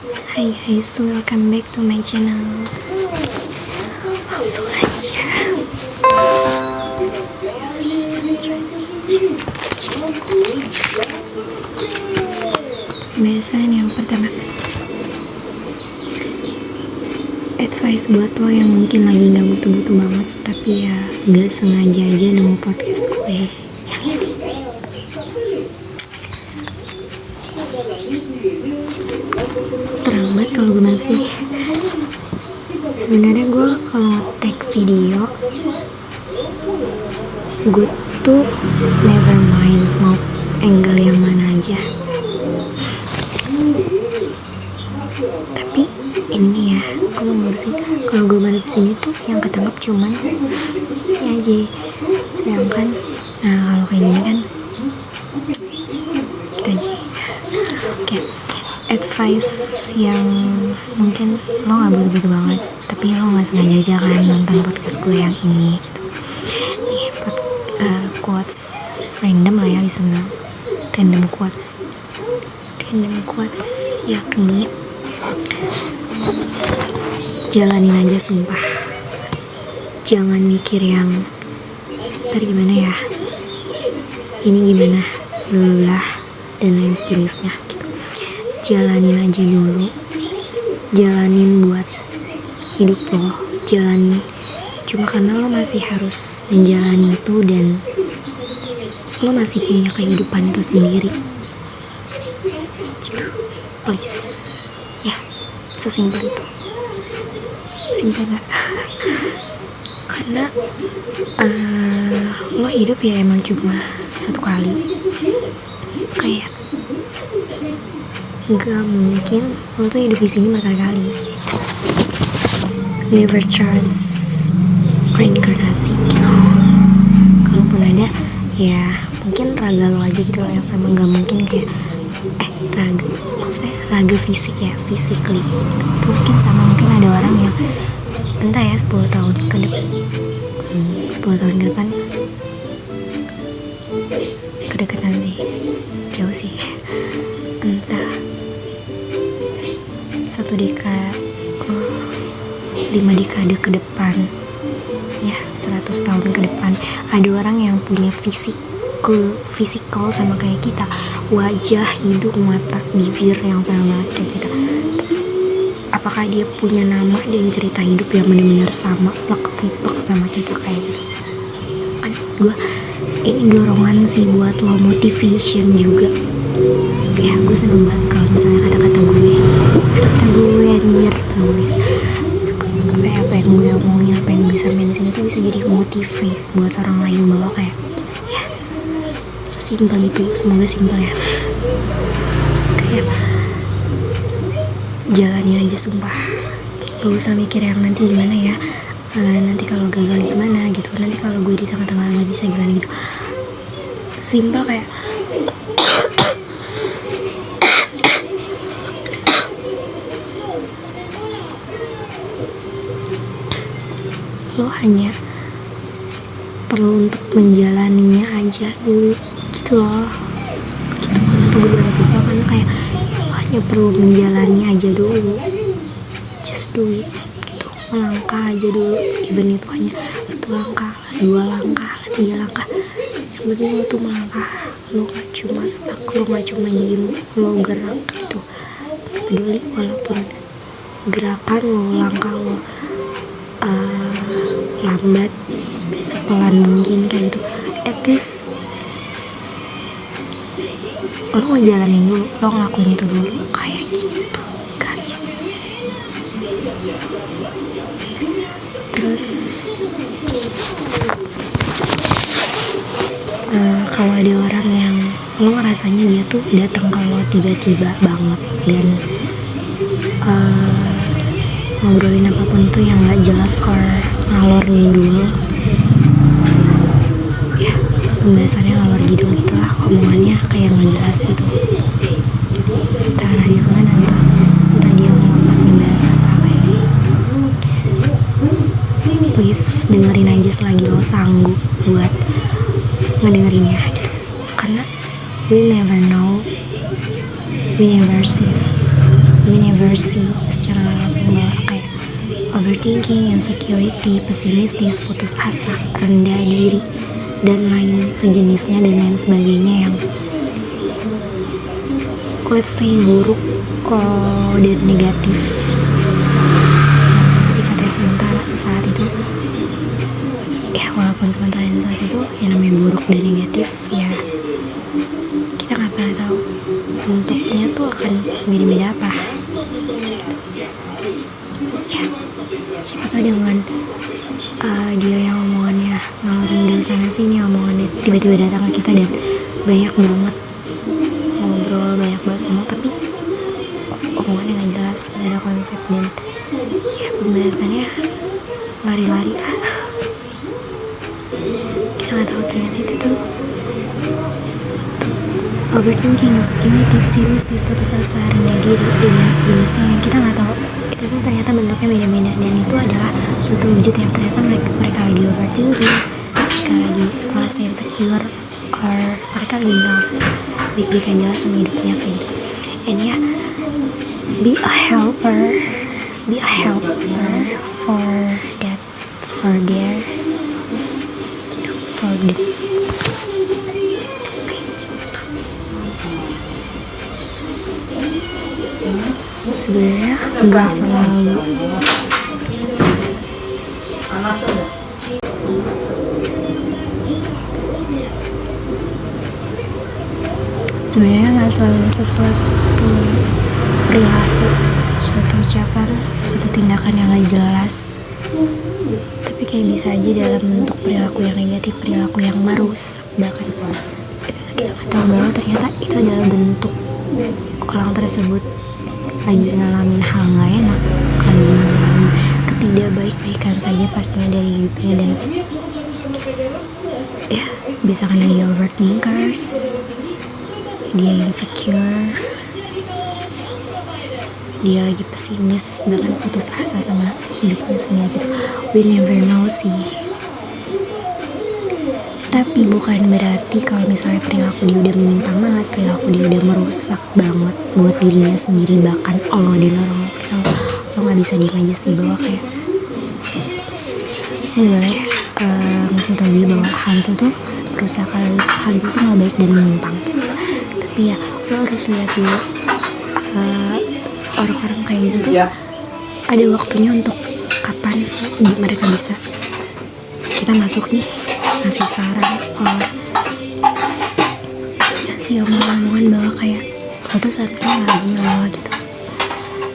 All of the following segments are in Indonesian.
Hai guys, welcome back to my channel. Langsung aja. Pembahasan yang pertama, advice buat lo yang mungkin lagi gak butuh-butuh banget, tapi ya gak sengaja aja nemu podcast gue yang ini. Terang banget kalau gue malam sih. Sebenarnya gue kalau nge-tag video, gue tuh never mind mau angle yang mana aja. Tapi ini ya, gue mau ngurusin kalau gue balik kesini tuh yang ketangkep cuman ya aja. Sedangkan, nah kalau kayak gini kan kita aja. Oke. Advice yang mungkin lo gak butuh-butuh banget, tapi lo gak sengaja aja kan nonton podcast gue yang ini gitu. Nih, quotes random lah ya, bisa bilang random quotes yakni jalanin aja sumpah, jangan mikir yang ntar gimana ya, ini gimana, lelah dan lain sejenisnya gitu. Jalanin aja dulu, jalanin buat hidup lo, jalanin cuma karena lo masih harus menjalani itu dan lo masih punya kehidupan itu sendiri gitu. Please ya, sesimpel itu. Simpel gak? Karena lo hidup ya emang cuma satu kali, kayak gak mungkin lo tuh hidup di sini berkali-kali. Never trust reinkarnasi gitu. Kalaupun ada, ya mungkin raga lo aja gitu loh yang sama. Gak mungkin kayak raga, maksudnya raga fisik ya, physically itu mungkin sama. Mungkin ada orang yang entah ya 10 tahun ke depan kedekatan sih, jauh sih, entah 1 dekade, 5 dekade ke depan, ya 100 tahun ke depan, ada orang yang punya fisikal sama kayak kita, wajah, hidung, mata, bibir yang sama banget kayak kita. Apakah dia punya nama dan cerita hidup yang benar-benar sama, plek-plek sama kita kayak gitu? Kan gue ini dorongan sih buat lo, motivation juga. Ya gue seneng banget kalau misalnya kata-kata gue anjir nulis apa yang gue omongin, apa yang gue sampein di sini tuh bisa jadi motivate buat orang lain bahwa kayak ya sesimpel itu. Semoga simpel ya, kayak jalanin aja sumpah, gak usah mikir yang nanti gimana ya, nanti kalau gagal gimana gitu, nanti kalau gue di tengah-tengah gak bisa gimana gitu. Simpel kayak lo hanya perlu untuk menjalaninya aja dulu gitu loh gitu. Kenapa gue bilang simpel, karena kayak lo hanya perlu menjalani aja dulu, just do it gitu. Melangkah aja dulu, even itu hanya 1 langkah, 2 langkah, 3 langkah, yang penting lo tuh melangkah. Lo gak cuma stuck, lo gak cuma diem, lo gerak gitu. Gak peduli walaupun gerakan lo, langkah lo lambat, sepelan mungkin kayak gitu, at least lo ngejalanin dulu, lo ngelakuin itu dulu kayak gitu guys. Terus kalau ada orang yang lo ngerasanya dia tuh datang ke lo tiba-tiba banget dan ngobrolin apapun itu yang gak jelas or ngalor ngidul ya, pembahasannya ngalor ngidul gitu lah, omongannya kayak gak jelas gitu, caranya kemana entah dia ngomong ngebahas apa kayak gitu. Please dengerin aja selagi lo sanggup buat ngedengerinnya gitu. Karena we never know, we never see we never see secara langsung bahwa kayak overthinking, insecurity, pesimistis, putus asa, rendah diri, dan lain sejenisnya dan lain sebagainya yang let's say buruk dan negatif yang sifatnya sementara sesaat itu, ya walaupun sementara dan saat itu yang namanya buruk dan negatif ya kita nggak pernah tahu bentuknya tuh akan sendiri beda apa ya. Siapa tahu dengan dia yang omongannya ngalor ngidul sana sini, omongannya tiba-tiba datang ke kita dan banyak banget ngobrol, banyak banget ngomong tapi omongannya nggak jelas, nggak ada konsep dan ya pembahasannya lari-lari lah. Kita nggak tahu ternyata itu tuh suatu overthinking, insecurity, pesimistis, putus asa, rendah diri dengan sejenisnya yang kita nggak tahu itu tuh ternyata bentuknya beda-beda dan itu adalah suatu wujud yang ternyata mereka lagi overthinking, mereka lagi merasa insecure, or mereka lagi nggak baik-baik aja sama hidupnya kayak gitu. And ya, be a helper for that, for their, for the sebenarnya nggak selalu sesuatu perilaku, suatu ucapan, suatu tindakan yang gak jelas tapi kayak bisa aja dalam bentuk perilaku yang negatif, perilaku yang merusak bahkan kita gak tahu bahwa ternyata itu adalah bentuk orang tersebut lagi ngalamin hal gak enak, lagi ngalamin ketidakbaik-baikan saja pastinya dari hidupnya dan ya bisa kena dia overthinkers, dia insecure, dia lagi pesimis bahkan putus asa sama hidupnya sendiri gitu. We never know sih, tapi bukan berarti kalau misalnya perilaku dia udah menyimpang banget, perilaku dia udah merusak banget buat dirinya sendiri bahkan Allah dan orang sekitar lo gak bisa diem aja sih bahwa kayak lo boleh ngasih tau dia bahwa hantu tuh merusak hal itu tuh gak baik dan menyimpang gitu. Tapi ya lo harus lihat dulu orang-orang kayak gitu tuh ada waktunya untuk kapan mereka bisa kita masuk nih ngasih saran or ngasih omongan bahwa kayak lo tuh seharusnya gak gini loh gitu.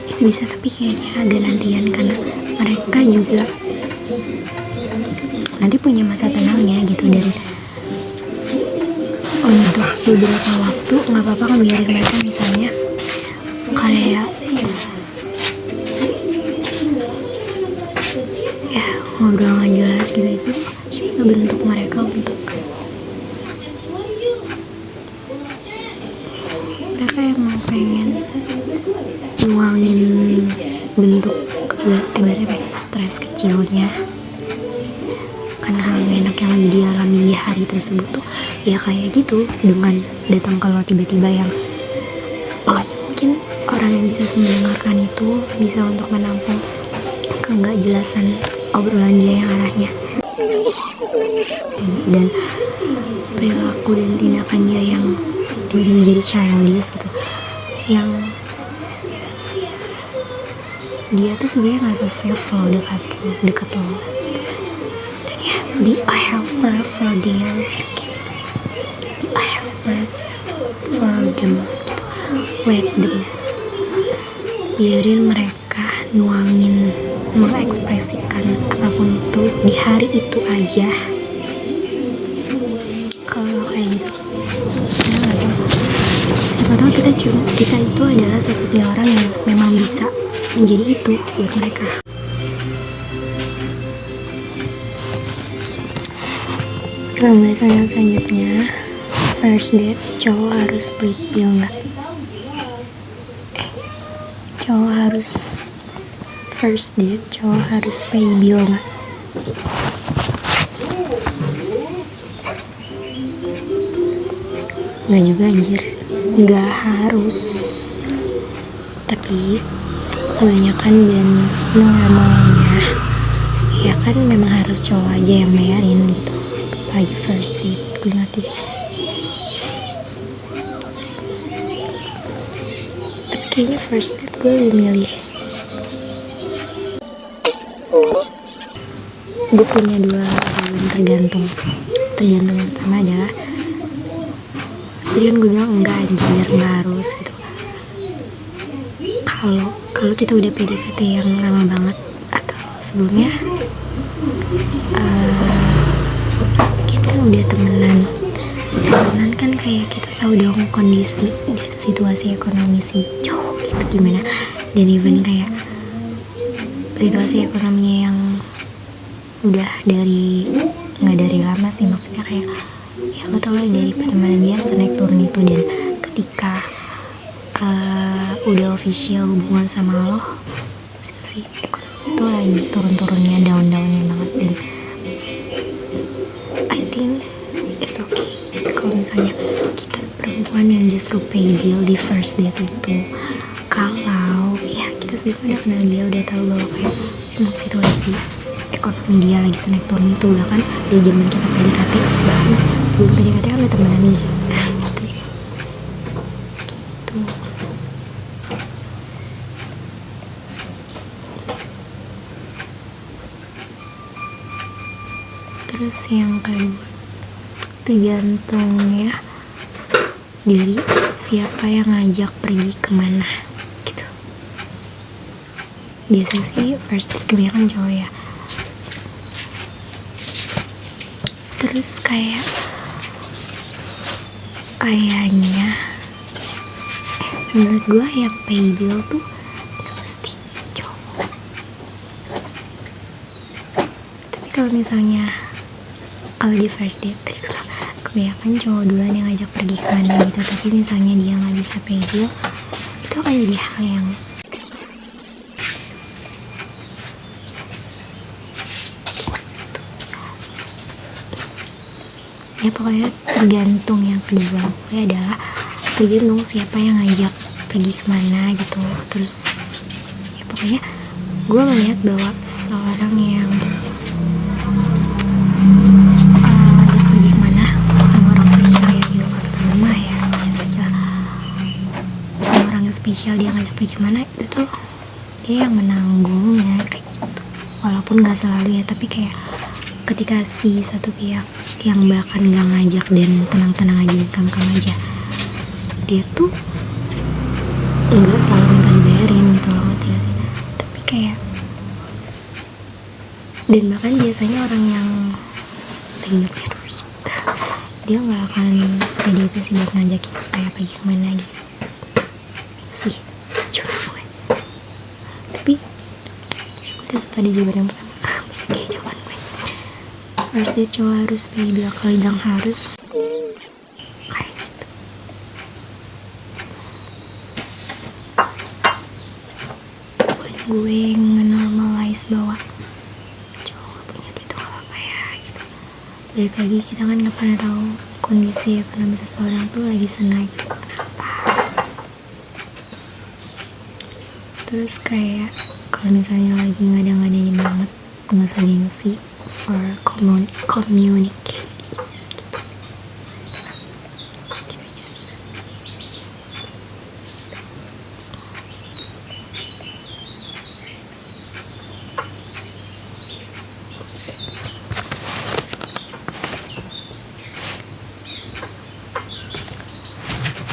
Itu bisa tapi kayaknya agak nantian karena mereka juga nanti punya masa tenangnya gitu dan untuk beberapa waktu gak apa-apa kan biarin mereka misalnya kayak ya ngobrol gak jelas gitu itu cuma bentuk mereka untuk mereka emang pengen nuangin bentuk ibaratnya stres kecilnya karena hal enak yang lagi dialami di hari tersebut tuh ya kayak gitu dengan datang ke lo tiba-tiba yang mungkin orang yang bisa mendengarkan itu bisa untuk menampung kegak jelasan obrolan dia yang arahnya dan perilaku dan tindakan dia yang tiba-tiba jadi childish gitu yang dia tuh sebenarnya ngerasa safe lo dekat lo dan ya be a helper for their be a helper for them gitu. Let them biarin mereka nuangin mengekspresikan apapun itu di hari itu aja kalau kayak gitu siapa tahu kita itu adalah sosok orang yang memang bisa menjadi itu buat mereka. Pembahasan yang selanjutnya first date cowok harus split bill nggak? Cowok harus first date cowok harus pay bill nggak? Nggak juga anjir, nggak harus Tapi kebanyakan dan normalnya ya kan memang harus cowok aja yang bayarin gitu, apalagi first date. Gue ngerti sih, tapi kayaknya first date gue lebih milih, gue punya dua jawaban tergantung. Yang pertama adalah tadi kan gue bilang enggak anjir, enggak harus gitu. Kalau kita udah PDKT yang lama banget atau sebelumnya mungkin kan udah temenan kan kayak kita tahu dong kondisi dan situasi ekonomi si cowok itu gimana, dan even kayak situasi ekonominya yang udah nggak dari lama sih, maksudnya kayak ya lo tau lah dari pertemanan dia naik turun itu, dan ketika udah official hubungan sama lo situasi ekonomi itu lagi turun-turunnya, down-downnya banget. Dan I think it's okay kalau misalnya kita perempuan yang justru pay bill di first date itu, kalau ya kita sebelumnya udah kenal dia, udah tahu bahwa kayak emang situasi ekonomi dia lagi naik turun itu, bahkan dari zaman kita PDKT, bahkan sebelum PDKT kan udah temenan nih gitu ya. Gitu. Terus yang kedua, tergantung ya dari siapa yang ngajak pergi kemana gitu. Biasa sih first date kebanyakan cowok ya. Terus kayaknya menurut gue yang pay bill tuh gak mesti cowok. Tapi kalau misalnya di first date kebanyakan cowok duluan yang ngajak pergi kemana gitu, tapi misalnya dia gak bisa pay bill, itu akan jadi hal yang ya pokoknya tergantung. Yang kedua gue adalah tergantung siapa yang ngajak pergi kemana gitu. Terus ya pokoknya gue melihat bahwa seorang yang ngajak pergi kemana sama orang spesial ya di rumah ya, biasa aja sama orang yang spesial dia ngajak pergi kemana, itu tuh dia yang menanggungnya kayak gitu. Walaupun gak selalu ya, tapi kayak ketika si satu pihak yang bahkan gak ngajak dan tenang-tenang aja, kang-kang aja, dia tuh nggak selalu minta dibayarin gitu loh, ngerti gak sih? Tapi kayak, dan bahkan biasanya orang yang punya duit dia nggak akan sepede itu sih buat ngajakin kayak pergi kemana gitu. Itu sih jawaban gue. Tapi ya gue tetap pada jawaban yang pertama. Kayak jawaban gue, first date cowok harus pay bill. Kalau bilang harus kayak gitu. Buat gue nge-normalize bahwa cowok gak punya duit itu gak apa-apa ya gitu. Balik lagi, kita kan gak pernah tahu kondisi ekonomi seseorang tuh lagi senaik tuh kenapa. Terus kayak kalau misalnya lagi ngada-ngadain banget, gak usah gengsi for communicate.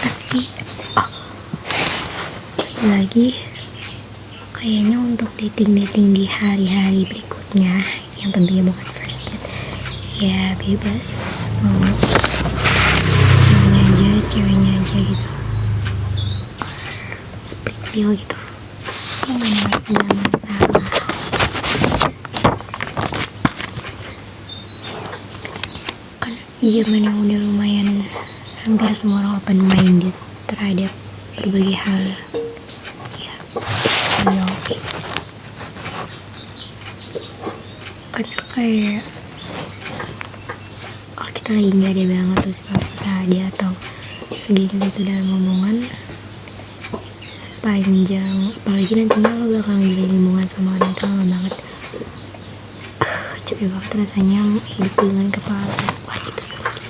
Tapi lagi kayaknya untuk dating di hari-hari berikutnya yang tentunya bukan first date, ya bebas mau ceweknya aja gitu, split bill gitu, nggak masalah. Karena di zaman yang udah lumayan hampir semua orang open minded terhadap berbagai hal ya, ya oke. Karena kayak kalau kita lagi nggak ada banget terus paksa dia atau segini gitu dalam omongan, panjang, apalagi nantinya lo bakal ngejalanin hubungan sama orang itu lama banget. Capek banget rasanya hidup dengan kepalsuan itu sendiri.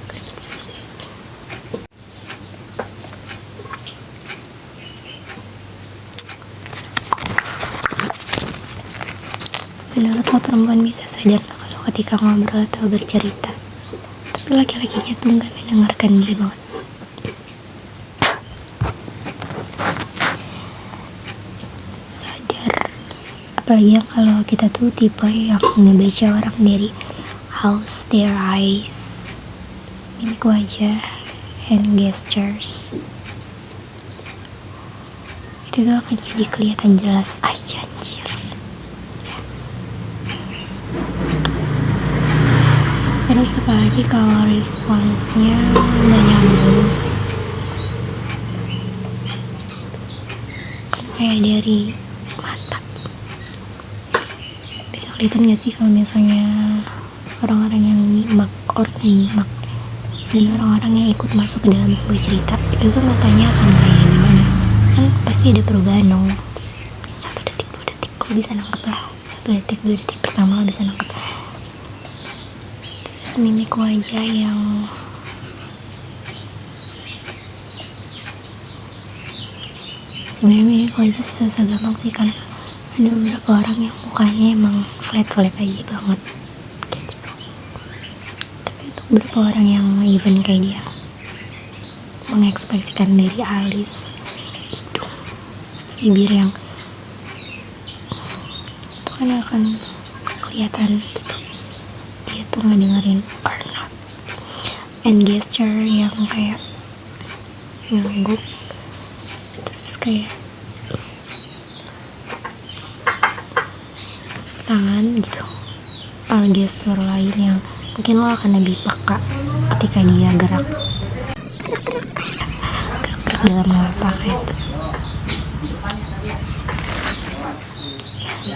Kayak gitu sih. Menurut lo perempuan bisa sadar tak kalau ketika ngobrol atau bercerita, tapi laki-lakinya tuh nggak mendengarkan dia banget? Sadar, apalagi yang kalau kita tuh tipe yang ngebaca orang dari how their eyes, mimik wajah, and gestures. Itu tuh akan jadi kelihatan jelas aja anjir. Terus apalagi kalau responsnya nggak nyambung, kan kayak dari mata bisa kelihatan gak sih kalau misalnya orang-orang yang nyimak dan orang-orang yang ikut masuk ke dalam sebuah cerita itu tuh matanya akan kayak gimana, kan pasti ada perubahan dong. 1 detik 2 detik lo bisa nangkep lah, 1 detik 2 detik pertama lo bisa nangkep. Terus mimik wajah yang sebenarnya mimik wajah itu susah gampang sih, kan ada beberapa orang yang mukanya emang flat aja banget kayak gitu. Tapi untuk beberapa orang yang even kayak dia mengekspresikan dari alis, hidung, bibir yang itu kan akan kelihatan gitu dia tuh ngedengerin or not. And gesture yang kayak ngangguk, terus kayak tangan gitu, atau gestur lain yang mungkin lo akan lebih peka ketika dia gerak dalam mata kayak itu.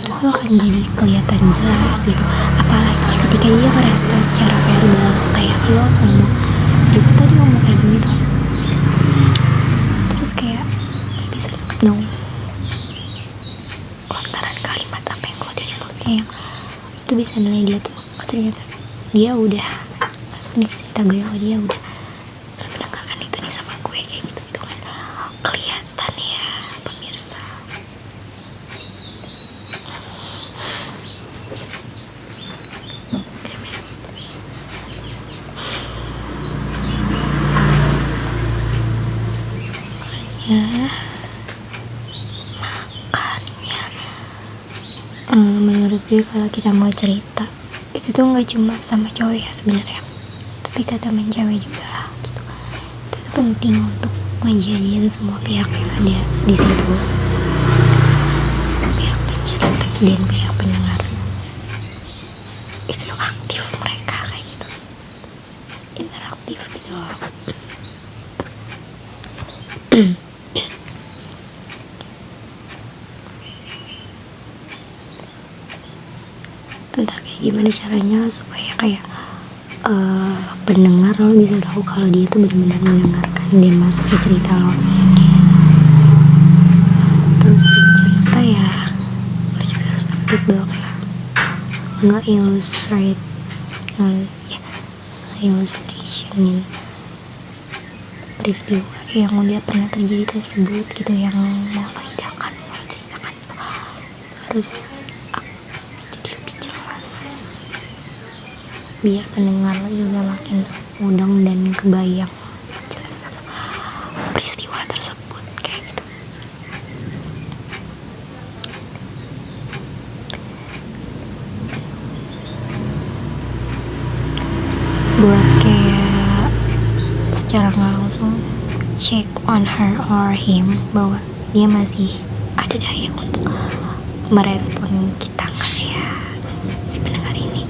Itu akan jadi kelihatan jelas gitu, apalagi ketika dia merespon secara verbal kayak lo ngomong itu tadi ngomong kayak gini tuh, terus kayak bisa nangkep dong lontaran kalimat apa yang keluar dari mulutnya yang itu bisa nilai dia tuh, oh ternyata dia udah masuk nih ke cerita gue, oh dia udah mendengarkan itu nih sama gue kayak gitu kan kelihatan ya pemirsa. Menurut gue kalau kita mau cerita itu tuh nggak cuma sama cowok ya sebenarnya, tapi kata temen cewek juga gitu. Itu tuh penting untuk ngejadiin semua pihak yang ada di situ, pihak pencerita dan pihak pendengar, itu tuh aktif mereka kayak gitu, interaktif gitu loh. Entah kayak gimana caranya supaya kayak pendengar lo bisa tahu kalau dia tuh benar-benar mendengarkan dan masuk ke cerita lo. Terus cerita ya lo juga harus aktif bahwa kayak nge-illustrationin peristiwa yang udah pernah terjadi tersebut gitu, yang mau lo hidangkan, mau lo ceritakan itu harus biar pendengar lo juga makin mudeng dan kebayang jelas sama peristiwa tersebut kayak gitu. Buat kayak secara nggak langsung check on her or him bahwa dia masih ada daya untuk merespon kita kayak si pendengar ini.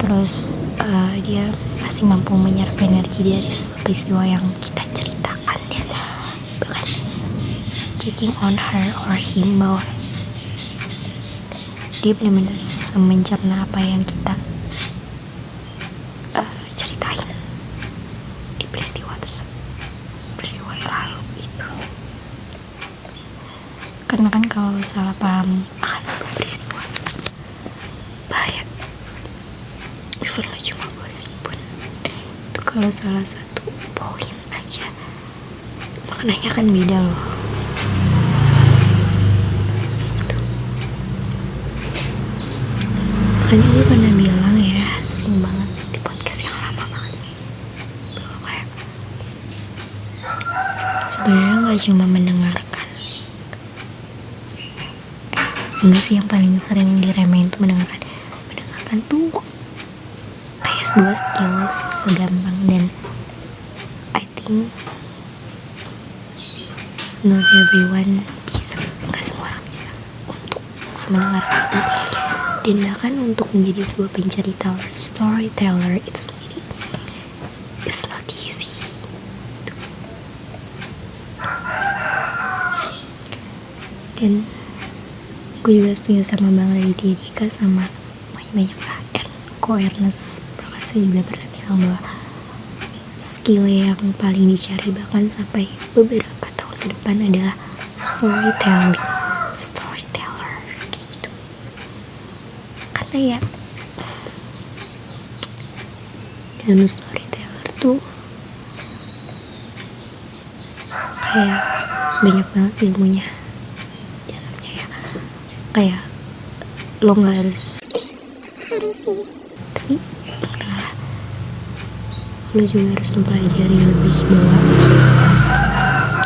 Terus dia masih mampu menyerap energi dari sebuah peristiwa yang kita ceritakan, dan bahkan checking on her or him bahwa dia benar-benar mencerna apa yang kita ceritain peristiwa tersebut, peristiwa lalu itu. Karena kan kalau salah paham akan sebuah peristiwa bahaya. Even lo cuma gosip pun itu kalau salah satu poin aja maknanya kan beda loh. Gitu. Makanya gue pernah bilang ya, sering banget di podcast yang lama banget sih, bahwa kayak sebenarnya gak cuma mendengarkan. Enggak sih, yang paling sering diremehin tuh mendengarkan. Mendengarkan tuh kayak sebuah skill segampang, dan I think not everyone bisa, enggak semua orang bisa untuk mendengarkan itu. Dan bahkan untuk menjadi sebuah pencerita or storyteller itu sendiri, it's not easy. Dan gue juga setuju sama Bang Raditya Dika sama banyak lah, Ko Ernest Prakasa juga pernah bilang bahwa skill yang paling dicari bahkan sampai beberapa tahun ke depan adalah storyteller kayak gitu. Karena ya dalam storyteller tuh kayak banyak banget sih ilmunya dalamnya ya. Kayak lo nggak harus sih, tapi lo juga harus mempelajari lebih bahwa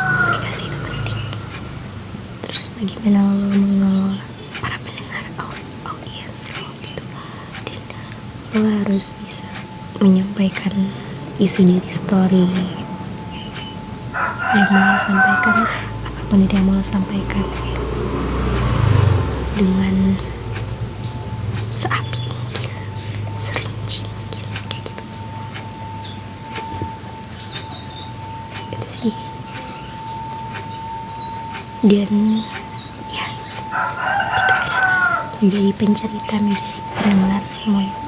komunikasi itu penting. Terus bagaimana lo mengelola para pendengar, audiens lo gitu. Dan lo harus bisa menyampaikan isi dari story yang mau lo sampaikan, apapun itu yang mau lo sampaikan, dengan seapik mungkin, serinci mungkin, kayak gitu. Itu sih. Dan ya gitu guys, menjadi pencerita, menjadi pendengar, semua itu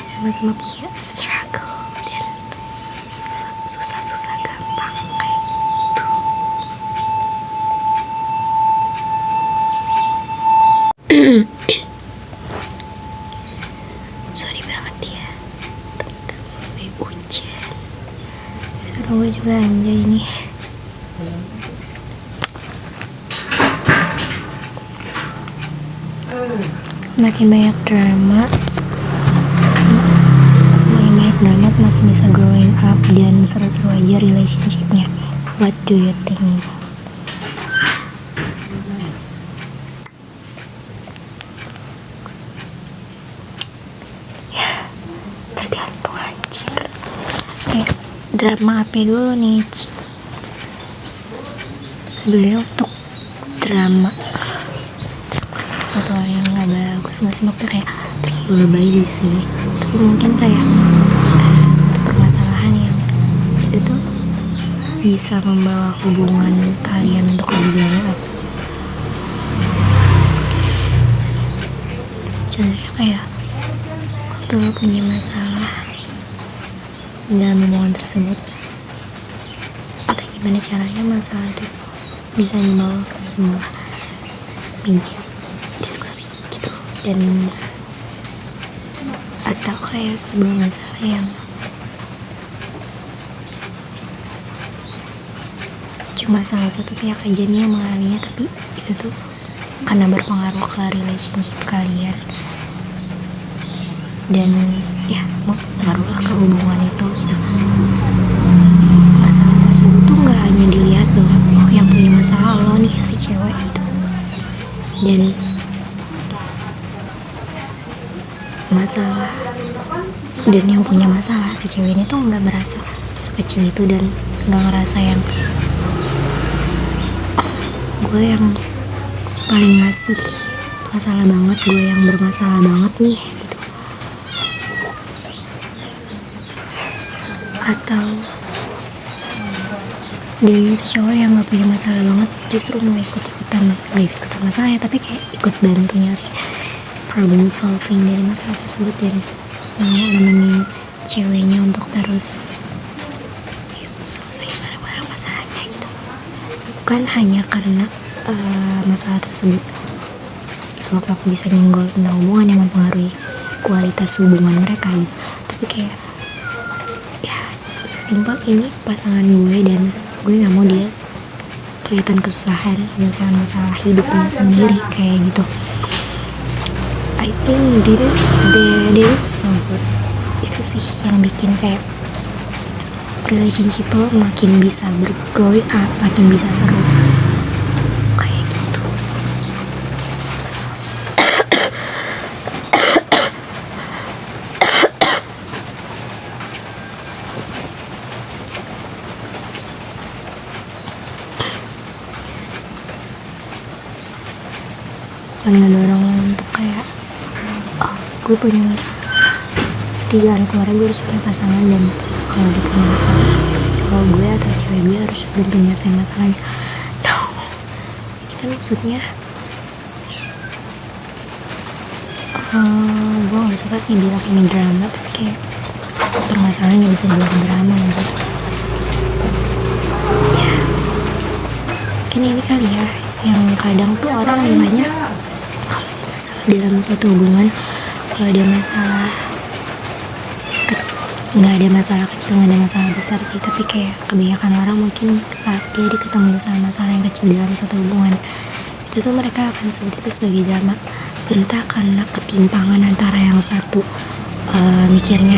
sama-sama punya struggle dan susah gampang kayak gitu. Sorry banget ya, temen-temen gue hujan, suara gue juga anjay nih. Semakin banyak drama, semakin bisa growing up dan seru-seru aja relationshipnya. What do you think? Ya, tergantung anjir. Kayak drama apa dulu nih? Sebenarnya untuk drama satu hal yang gak bagus gak sih, maksudnya kayak terlalu lebay sih, tapi mungkin kayak suatu permasalahan yang itu tuh bisa membawa hubungan kalian untuk lebih jauh. Contohnya kayak waktu lo punya masalah dalam hubungan tersebut, atau gimana caranya masalah itu bisa dibawa ke sebuah meja diskusi gitu, dan atau kayak sebuah masalah yang cuma salah satu pihak aja nih yang mengalaminya, tapi itu tuh karena berpengaruh ke relationship kalian dan ya mengaruhlah ke hubungan itu gitu. Masalah tersebut tuh nggak hanya dilihat bahwa oh yang punya masalah lo nih si cewek gitu, dan masalah dan yang punya masalah si cewek ini tuh nggak merasa sekecil itu dan nggak ngerasa yang gue yang paling ngasih masalah banget, gue yang bermasalah banget nih gitu. Atau dan si cowok yang gak punya masalah banget justru mau ikut-ikutan, gak ikut-ikutan masalah ya, tapi kayak ikut bantu nyari problem solving dari masalah tersebut dan mau nemenin ceweknya untuk terus masalahnya gitu. Bukan hanya karena masalah tersebut sewaktu aku bisa nyenggol tentang hubungan yang mempengaruhi kualitas hubungan mereka gitu, tapi kayak ya sesimpel ini pasangan gue dan gue nggak mau dia kelihatan kesusahan menyelesaikan masalah hidupnya sendiri kayak gitu. I think that is so good. Itu sih yang bikin kayak relationship lo makin bisa bergrow up, makin bisa seru kayak gitu. Bukan ngedorong lo untuk kayak oh gue punya masalah, 3 hari kemarin gue harus punya pasangan, dan kalau dia punya masalah cowok gue atau cewek gue harus bantu nyelesain masalahnya. No, ini kan maksudnya gue gak suka sih bilang ini drama, tapi kayak permasalahan yang bisa dibilang drama gitu. Ya mungkin ini kali ya yang kadang tuh orang nilainya kalau ada masalah dalam suatu hubungan, kalau ada masalah nggak ada masalah kecil, nggak ada masalah besar sih, tapi kayak kebanyakan orang mungkin saat dia ketemu sama masalah yang kecil dalam suatu hubungan itu tuh mereka akan sebut itu sebagai drama, entah karena ketimpangan antara yang satu mikirnya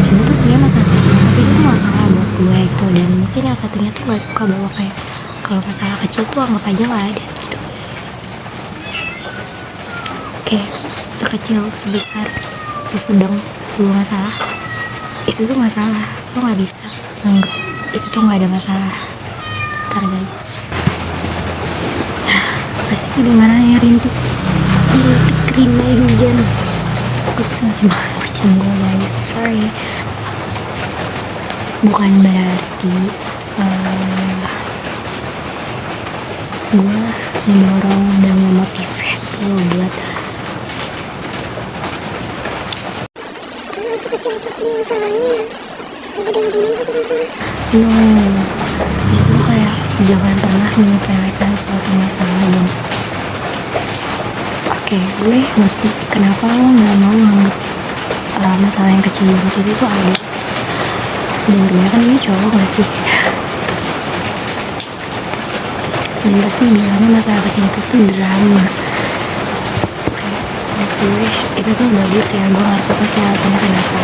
ini tuh sebenarnya masalah kecil tapi itu tuh masalah buat gue gitu, dan mungkin yang satunya tuh nggak suka bahwa kayak kalau masalah kecil tuh anggap aja nggak ada gitu, kayak sekecil sebesar sesedang sebuah masalah itu tuh masalah, lo nggak bisa nganggep itu tuh nggak ada masalah. Ntar guys pasti kedengarannya rintik rinai hujan, gue bisa ngasih banget kucing gue guys, sorry. Bukan berarti gue mendorong dan memotivate lo buat sekecil apapun masalahnya udah ngomongin satu masalah. No, justru kayak jangan pernah menyepelekan suatu masalah. Dan oke, gue ngerti kenapa lo nggak mau nganggep masalah yang kecil banget itu tuh ada, dan kebanyakan ini cowok nggak sih, dan pasti bilangnya masalah kecil itu tuh drama. Gue itu tuh bagus ya, gue ngerti pasti alasannya kenapa,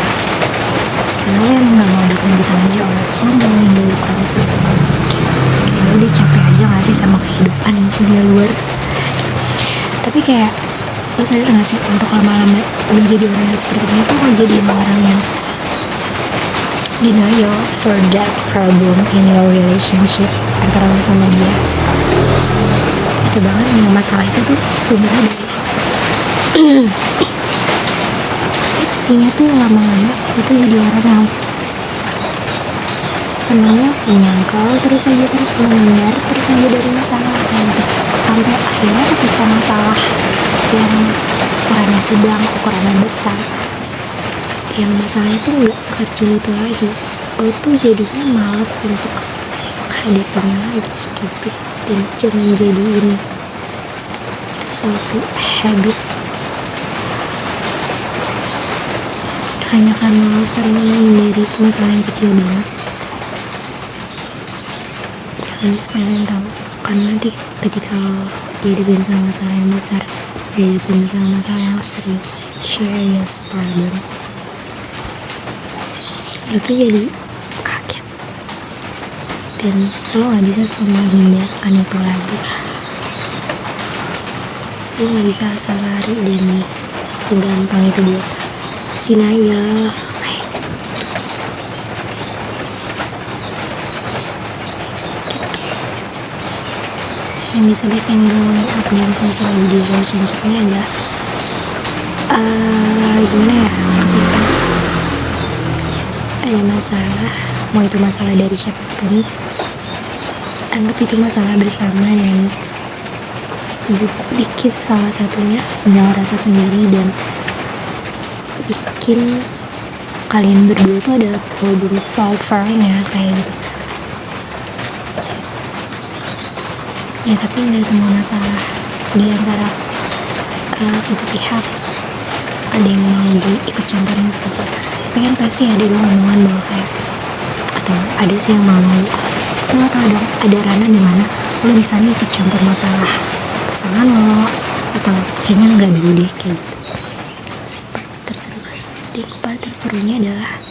karena lo emang gak mau dilanjutin aja, lo mau hindari konflik, kayak lo udah capek aja gak sih sama kehidupan dunia luar. Tapi kayak lo sadar gak sih untuk lama-lama menjadi orang yang seperti ini tuh lo jadi orang yang denial for that problem in your relationship antara lo sama dia. Itu banget yang masalah itu tuh sumbernya dari intinya tuh lama-lama itu jadi orang yang senangnya menyangkal terus menghindar terus aja dari masalah kayak gitu, sampai akhirnya ketika masalah yang ukurannya sedang, ukurannya besar, yang masalah itu nggak sekecil itu lagi, lo tuh jadinya malas untuk hadapinya lagi gitu, dan jangan jadiin suatu habit hanya karena lo sering menghindari masalah yang kecil banget. Jangan sekalian tahu, karena nanti ketika lo dihadapin sama masalah yang besar, dihadapin sama masalah yang serious problem, lo tuh jadi kaget dan lo gak bisa menghindarkan itu lagi. Lo gak bisa asal lari dan segampang itu buat denial kayak gitu. Yang bisa bikin growing up dan social di relationship-nya adalah gimana ya, ketika ada masalah, mau itu masalah dari siapapun, anggap itu masalah bersama dan bikin salah satunya jangan rasa sendiri dan bikin kalian berdua tuh adalah problem solvernya kayak gitu. Ya tapi nggak semua masalah di antara satu pihak ada yang mau ikut campurin sih, tapi kan pasti ada dong omongan bahwa kayak, atau ada sih yang mau aku nggak tahu dong, ada ranah di mana lo bisa nih ikut campur masalah pasangan lo, atau kayaknya nggak dulu deh kayak gitu. Terseru, di part terserunya adalah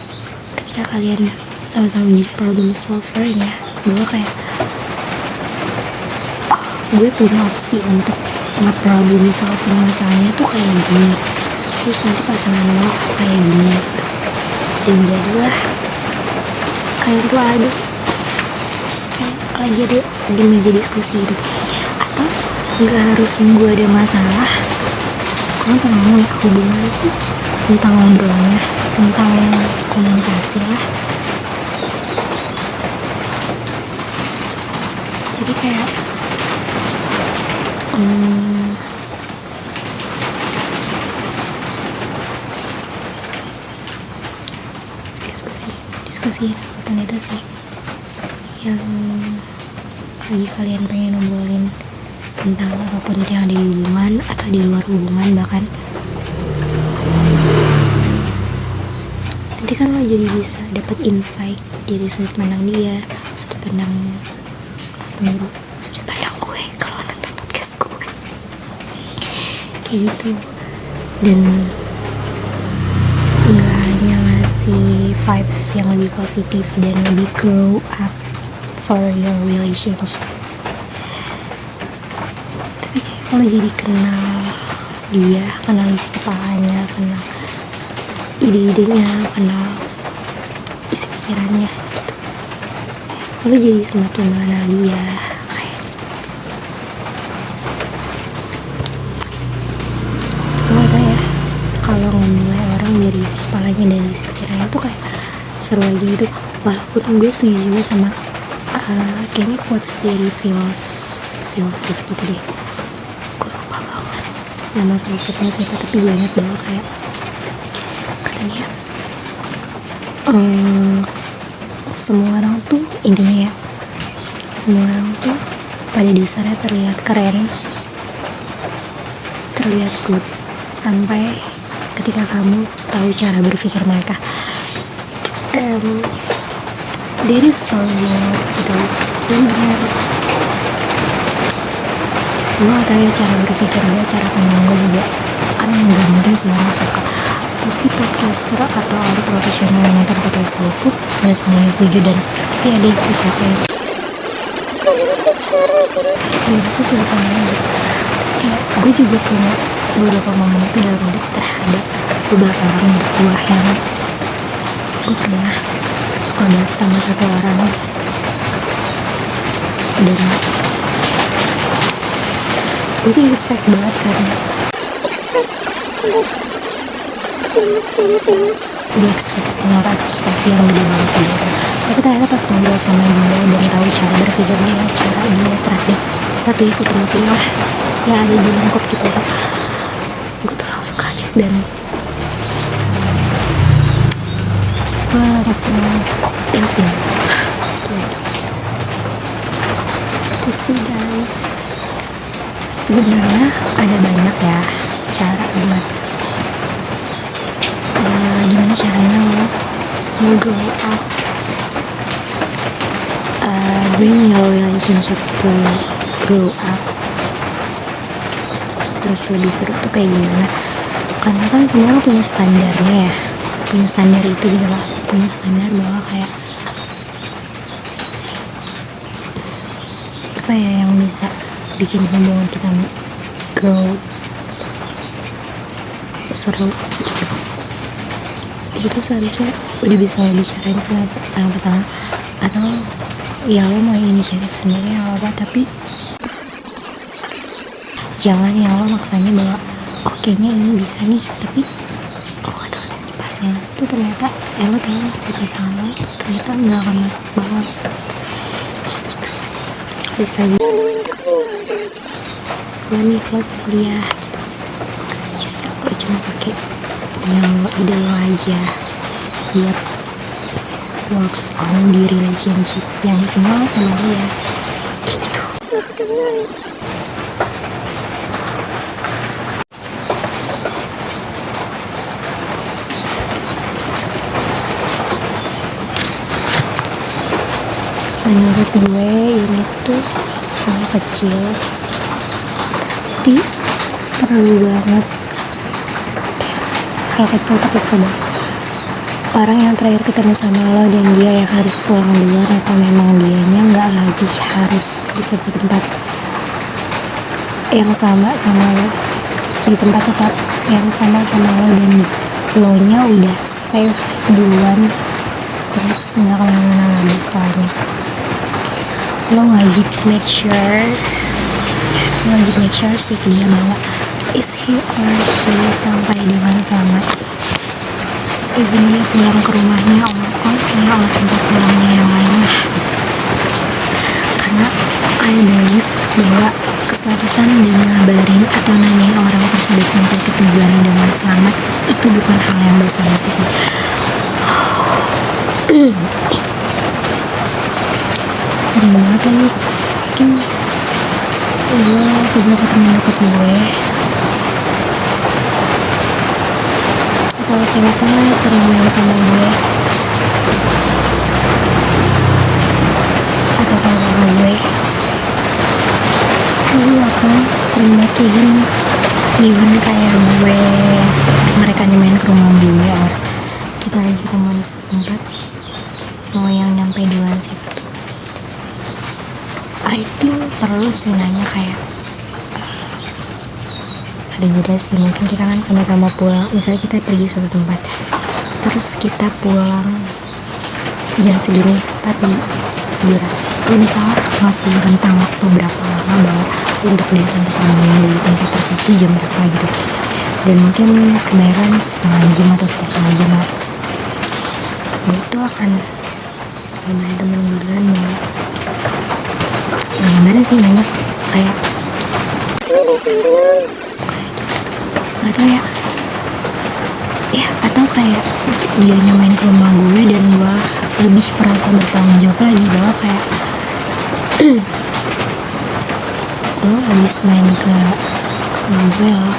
ketika kalian sama-sama menjadi problem solvernya, bahwa kayak gue punya opsi untuk nge-problem solving masalahnya tuh kayak gini, terus nanti pasangan lo kayak gini, dan jadilah kalian tuh ada kayak lagi ada di meja diskusi gitu. Atau nggak harus nunggu ada masalah, kalian tenang ya, hubungan itu tentang ngobrolnya, tentang komunikasi lah. Jadi kayak diskusi apapun itu sih yang lagi kalian pengen ngobrolin, tentang apapun itu yang ada di hubungan atau di luar hubungan bahkan, nanti kan lo jadi bisa dapet insight dari sudut pandang dia, sudut pandang sendiri, sudut pandang gue kalau nonton podcast gue kayak gitu. Dan nggak hanya ngasih vibes yang lebih positif dan lebih grow up for your relationship, tapi kayak kalau jadi kenal dia, kenal isi kepalanya, kenal ide-idenya, kenal isi pikirannya gitu, lo jadi semakin mengenal dia kayak gitu. Lo gak tau ya, kalau ngenilai orang dari isi kepalanya dan isi pikirannya tuh kayak seru aja gitu. Walaupun gue setuju juga sama kayaknya quotes dari filosof gitu deh, gue lupa banget nama filosofnya siapa, tapi gue ingat bahwa kayak katanya semua orang tuh, intinya ya, semua orang tuh pada dasarnya terlihat keren, terlihat good, sampai ketika kamu tahu cara berpikir mereka. Dari soalnya gitu, jadi benar, gue gak tau ya cara berpikir gue, cara pandang gue juga kan gak mungkin semua orang suka. Pasti podcaster atau orang profesional yang nonton podcast gue pun gak semuanya setuju, dan pasti ada yang privasi. Ya sih sebetulnya kayak gue juga punya beberapa momen itu dalam hidup terhadap beberapa orang hidup gue yang gue pernah suka banget sama satu orang, dan gue tuh respect banget karena gue menolak ekspektasi yang gede banget gitu. Tapi ternyata pas ngobrol sama dia dan tahu cara berpikir dia, cara dia terhadap satu isu penting lah yang ada di lingkup kita tuh, gue tuh langsung kaget dan gue langsung ilfil gitu. Itu sih guys, sebenarnya ada banyak ya cara buat gimana caranya lo grow up, bring your relationship to grow up, terus lebih seru tuh kayak gimana. Karena kan semua orang punya standarnya ya, punya standar itu gitu lah, punya standar bahwa kayak apa ya yang bisa bikin hubungan kita grow seru gitu. Itu seharusnya udah bisa lo bicarain sama pasangan, atau ya lo mau inisiatif sendiri apa, tapi jangan yang lo maksanya bahwa kayaknya ini bisa nih, tapi atau di pasangan itu ternyata lo tahu di pasangan lo ternyata nggak akan masuk banget. Terus lagi gue nih close dia gitu, gak bisa lo cuma pakai punya ide lo aja, buat works on di relationship yang isinya lo sama dia kayak gitu. Menurut gue ini tuh hal kecil tapi perlu banget, hal kecil tapi perlu. Orang yang terakhir ketemu sama lo dan dia yang harus pulang duluan, atau memang dianya nggak lagi harus di satu tempat yang sama lo, di tempat tetap yang sama lo, dan lo nya udah save duluan terus nggak kemana-mana lagi setelahnya. Lo wajib make sure sih dia bahwa is he or she sampai dengan selamat. Even dia pulang ke rumahnya oleh kosnya, oleh tempat pulangnya yang lain lah. Karena I believe bahwa keselamatan dan ngabarin atau nanyain orang tersebut sampai ke tujuannya dengan selamat itu bukan hal yang basa-basi sih. Sering banget lagi mungkin beberapa temen deket gue atau siapa sering main sama gue atau kakak gue, lu akan sering banget kayak gini. Even kayak gue, mereka main ke rumah gue, or kita lagi ketemu di tempat mau yang nyampe duluan situ. I think perlu sih nanya kayak ada juga sih, mungkin kita kan sama-sama pulang, misalnya kita pergi suatu tempat terus kita pulang jam segini tapi beras ini salah masih rentang waktu berapa lama bahwa untuk dia sampai kemudian di tempat tersebut jam berapa gitu, dan mungkin kebayaran setengah jam atau setengah jam lah. Itu akan gimana temen gue kan bahwa gimana sih nanya kayak gak tau ya atau kayak dia main ke rumah gue dan gue lebih merasa bertanggung jawab lagi bahwa kayak lo habis main ke rumah gue loh,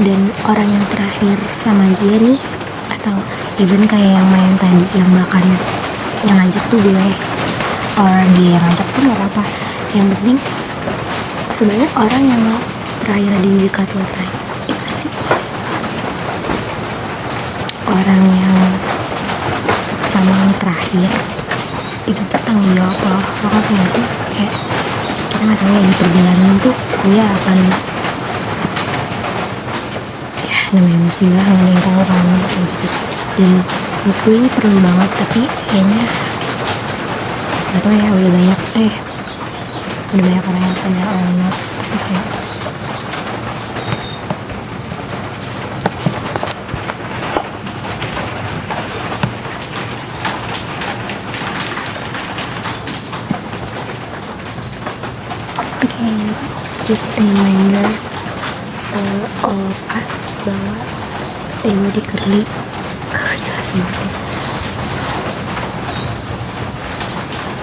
dan orang yang terakhir sama dia nih atau even kayak yang main tadi yang bahkan yang ngajak tuh gue, orang dia yang ngajak tuh gak apa-apa, yang penting sebenarnya orang yang terakhir di dekat lo terakhir itu sih orang yang sama lo terakhir itu tuh tanggung jawab lo ngerti gak sih? Kayak kita gak tahu ya di perjalanan tuh dia akan ya namanya musibah gak ada yang tahu kan gitu. Dan menurut gue ini perlu banget, tapi kayaknya gak tau ya udah banyak orang yang sadar or not. Okay. Just a reminder for all of us bahwa Dewa Curly gak jelas banget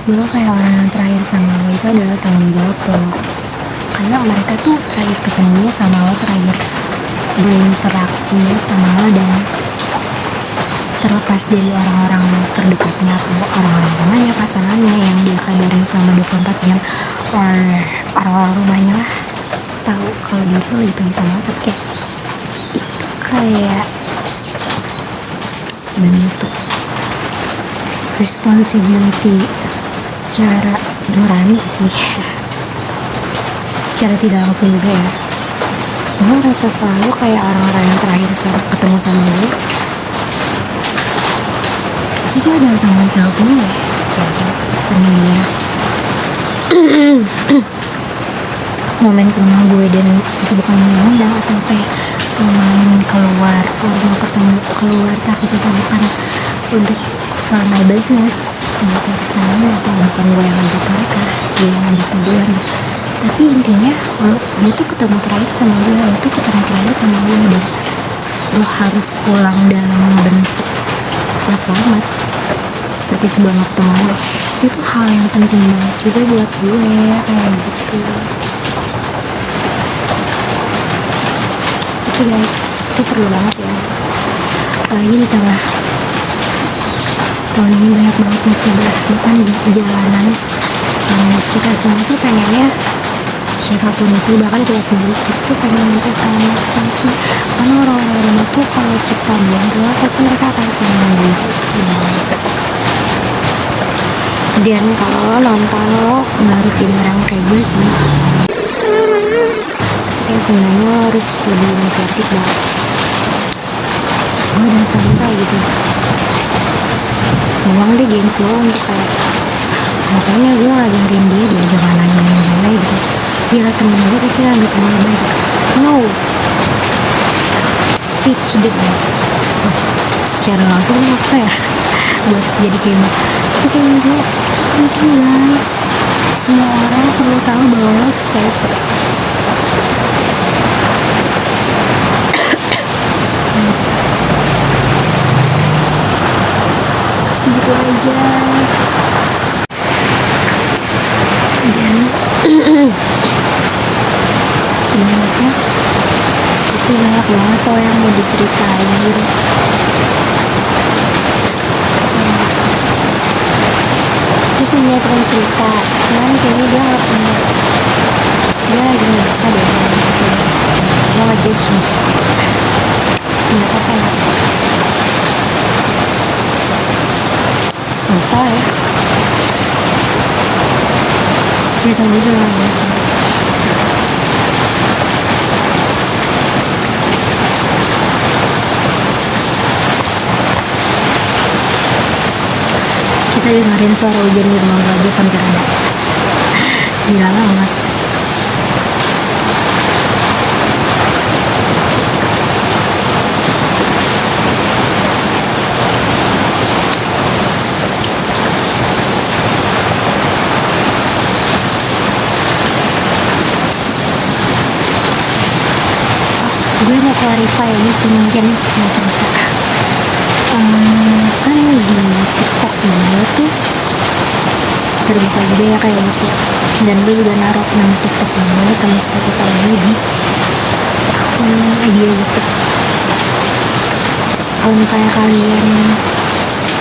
bahwa kayak orang yang terakhir sama lo itu adalah tanggung jawab lo, karena mereka tuh terakhir ketemunya sama lo, terakhir berinteraksinya sama lo, dan terlepas dari orang-orang terdekatnya atau orang-orang temannya, pasangannya yang dia kabarin selama 24 jam or orang-orang rumahnya lah tahu kalau dia tuh lagi pergi sama lo, tapi kayak itu kayak bentuk responsibility secara nurani sih secara tidak langsung juga ya. Gue ngerasa selalu kayak orang-orang yang terakhir ketemu sama gue itu adalah tanggung jawab gue ya, sebenarnya mau main ke rumah gue dan itu bukan yang undang, atau kayak mau main keluar atau mau ketemu keluar tapi kita bukan untuk for my business untuk urusannya, atau bukan gue yang ngajak mereka, dia yang ngajak duluan. Tapi intinya dia tuh ketemu terakhir sama gue, dan lo harus pulang dalam bentuk lo selamat seperti sebelum lo ketemu gue. Itu hal yang penting banget juga buat gue kayak gitu. Itu guys, itu perlu banget ya, apalagi di tengah tahun ini banyak banget musibah bahkan di jalanan. Kita semua tuh pengennya siapapun itu, bahkan kita sendiri itu pengen minta selamatkan sih, karena orang-orang itu kalau kita bilang keluar pasti mereka akan senang gitu. Dan kalau lo nonton, lo nggak harus jadi orang kayak gue sih, tapi sebenarnya lo harus lebih inisiatif banget. Gue udah santai gitu, buang deh games lo untuk kayak makanya gue ngajarin dia jangan nanya gue gitu. Gila, temen gue pasti ngambil temen gue baik. No, teach them. Secara langsung maksa ya buat jadi kayak itu kayak intinya penting guys, semua orang perlu tahu bahwa lo safe. Segitu aja. Dan sebenarnya itu banyak banget kok yang mau diceritain gitu. Dia punya teman cerita, cuman kayaknya dia gak punya, dia lagi gak bisa deh gitu. Dia nge-judge nih, gak apa-apa ya, gak usah ya, cerita gue juga gak usah. Kita dengerin suara hujan di rumah gue aja sampai reda. Gila banget. Gue mau clarify ini sih, mungkin mau cerita. Kan di TikTok gue tuh terbuka juga ya kayak gitu, dan gue juga naruh nama TikTok gue sama Spotify gue di idea gitu. Kalau misalnya kalian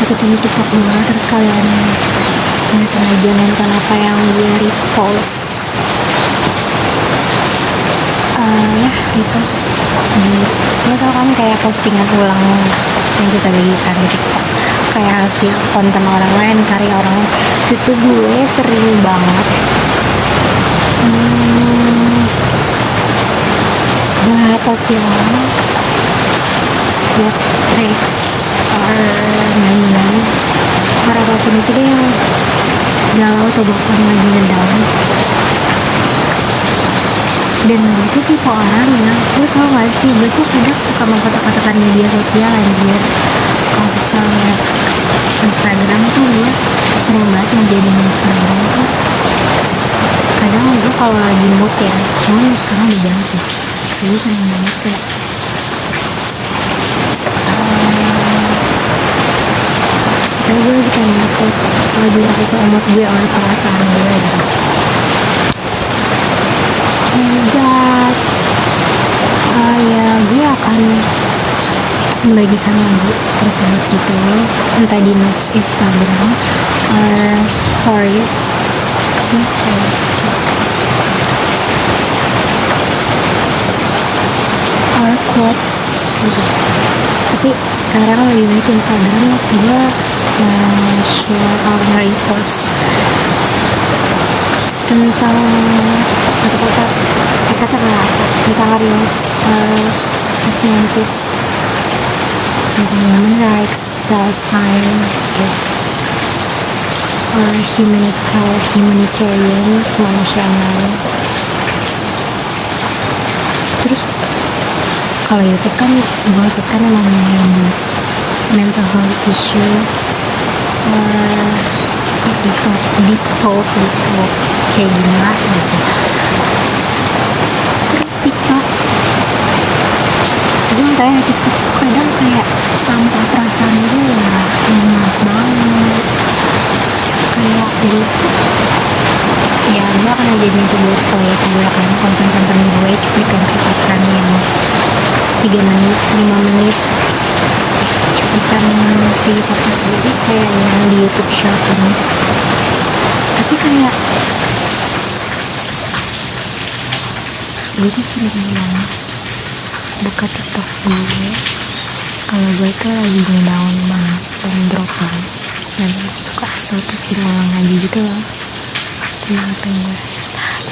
ikutin TikTok gue terus kalian nggak sengaja nonton apa yang gue repost, ya repost lo tau kan kayak postingan ulang yang kita bagikan di TikTok, kayak hasil konten orang lain, karya orang lain, itu gue sering banget buat postingan buat tracks or nyanyi or apapun itu deh yang galau atau bahkan lagi ngedown. Dan gue tuh tipe orang yang, gue tau gak sih, gue tuh kadang suka mengkotak-kotakan media sosial anjir. Kalau misalnya Instagram tuh gue sering banget ngejadiin Instagram tuh, kadang gue kalau lagi mood ya, cuman sekarang udah jarang sih, gue sering banget kayak misalnya gue lagi pengen upload, lagi ngasih sama mood gue oleh perasaan gue gitu. God, ya gue akan membagikan lagu tersebut gitu, entah di next Instagram or stories, or quotes gitu. Tapi sekarang lebih baik Instagram, gue share or repost tentang tentang reels, personalities, tentang human rights, Palestine, or humanitarian, kemanusiaan lain. Terus kalau YouTube kan gue khususkan emang yang mental health issues, deep talk kayak gini lah gitu. Terus TikTok gue kayak TikTok kadang kayak sampah perasaan gue ya, maaf banget. Kayak gue ya gue akan jadi youtuber kalau gue kan konten-konten gue cuplikan yang 3 menit 5 menit cuplikan video podcast gue kayak yang di YouTube Short ini. Tapi kayak gue tuh sering bilang buka TikTok gue kalau gue tuh lagi ngedown banget dan dropout dan suka asal posting ulang lagi gitu loh tentang apa yang gue rasain.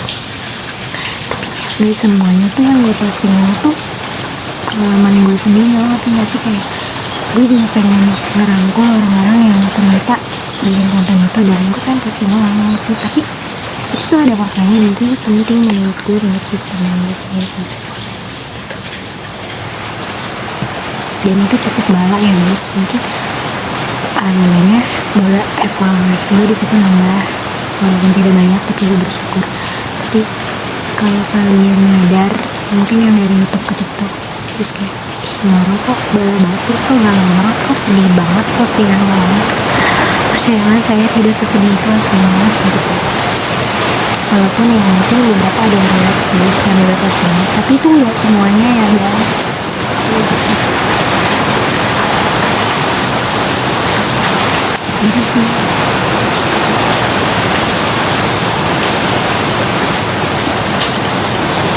Tapi dari semuanya tuh yang gue posting tuh pengalaman gue sendiri loh, ngerti gak sih? Kayak gue juga pengen ngerangkul orang-orang yang ternyata bikin konten itu dan gue kan posting ulang sih, tapi itu tuh ada maknanya dan itu penting menurut gue, menurut sudut pandang gue sendiri. Dan itu cukup bala ya guys, mungkin alhamdulillahnya bola followers gue disitu nambah, walaupun tidak banyak tapi gue bersyukur. Tapi kalau kalian nyadar mungkin yang dari YouTube ke TikTok terus kayak Noro kok bala banget, terus kok galau banget, kok sedih banget postingan banget, percayalah saya tidak sesedih itu aslinya gitu. Walaupun yang mungkin beberapa ada yang relate sih yang udah posting, tapi itu gak semuanya ya guys gitu sih.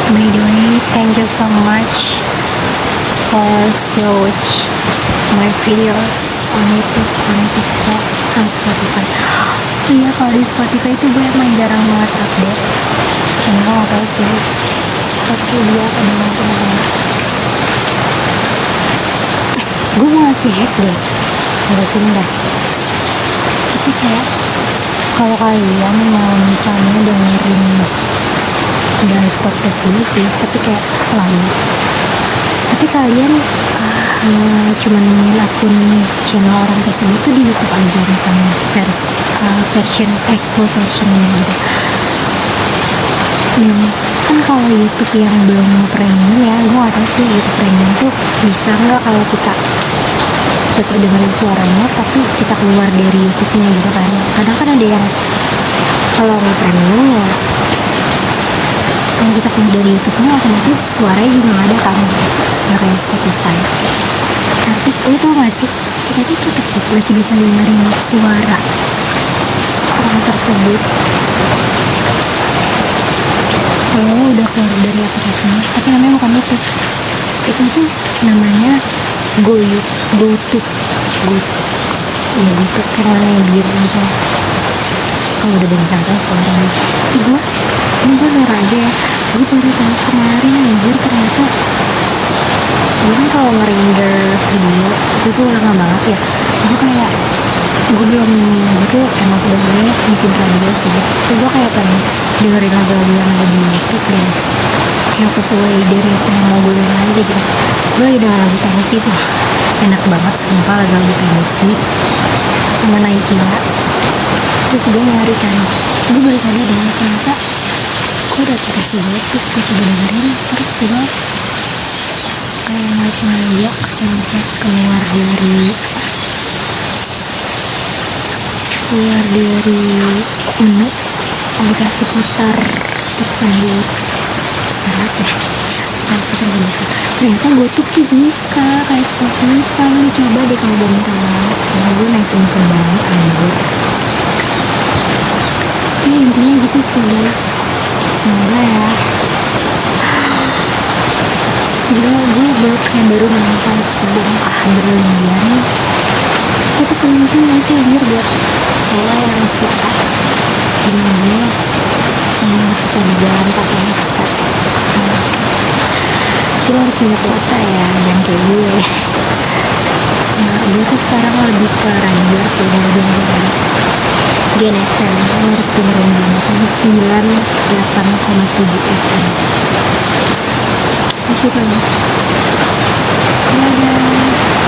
By the way, thank you so much for still watch my videos on YouTube, on TikTok, on Spotify. Iya, kalau di Spotify itu gue emang jarang banget update. Dan gue gak tau sih, tapi dia ada mungkin banget. Gue mau ngasih hack deh, nggak sini dah. Tapi kayak kalau kalian mau misalnya dengerin dari podcast ini sih, tapi kayak lama. Tapi kalian cuman nemuin akun channel orang tersebut tuh di YouTube aja, misalnya version full versionnya gitu. Kan kalau YouTube yang belum premium ya, gue gak tau sih YouTube premium tuh bisa nggak kalau kita tetap dengerin suaranya tapi kita keluar dari YouTube-nya gitu kan. Kadang kan ada yang kalau nggak premium ya kalau kita keluar dari YouTube-nya otomatis suaranya juga nggak ada kan, nggak kayak Spotify. Tapi lu tau gak sih, kita tuh tetap masih bisa dengerin suara orang tersebut kalau udah keluar dari aplikasinya. Tapi namanya bukan YouTube, itu tuh namanya GoTube ya, YouTube kan mana yang biru gitu. Kalau udah bintang kan suaranya ini gue luar aja ya, gue baru tahu kemarin anjir ternyata gue kan kalau nge-render video itu tuh lama banget ya. Gue tuh emang sebenarnya bikin radio sih, tapi gue kayak pengen dengerin lagu-lagu yang ada di YouTube dan yang sesuai dari apa yang mau gue dengerin aja gitu. Gue lagi dengar lagu Tennessee tuh enak banget sumpah, lagu Tennessee sama Naikila. Terus gue nyari kan, terus gue baru sadar dan ternyata gue udah aplikasi YouTube, gue coba dengerin. Terus gue kayak nggak sengaja pencet keluar dari menu aplikasi putar tersebut. Ternyata GoTube tuh bisa kayak Spotify. Lu coba deh kalau belum tahu. Karena gue nice info banget anjir. Ya intinya gitu sih guys, semoga ya. Gue baru menemukan sebongkah berlian. Itu penting gak sih anjir buat lo yang suka gini, yang suka berjalan pakai headset. Lo harus punya kuota ya, jangan kayak gue. Nah, gue tuh sekarang lebih ke radio sih, dengerin Gen FM. Lo harus dengerin Gen FM 98,7 FM. Di situ nih. Dadah.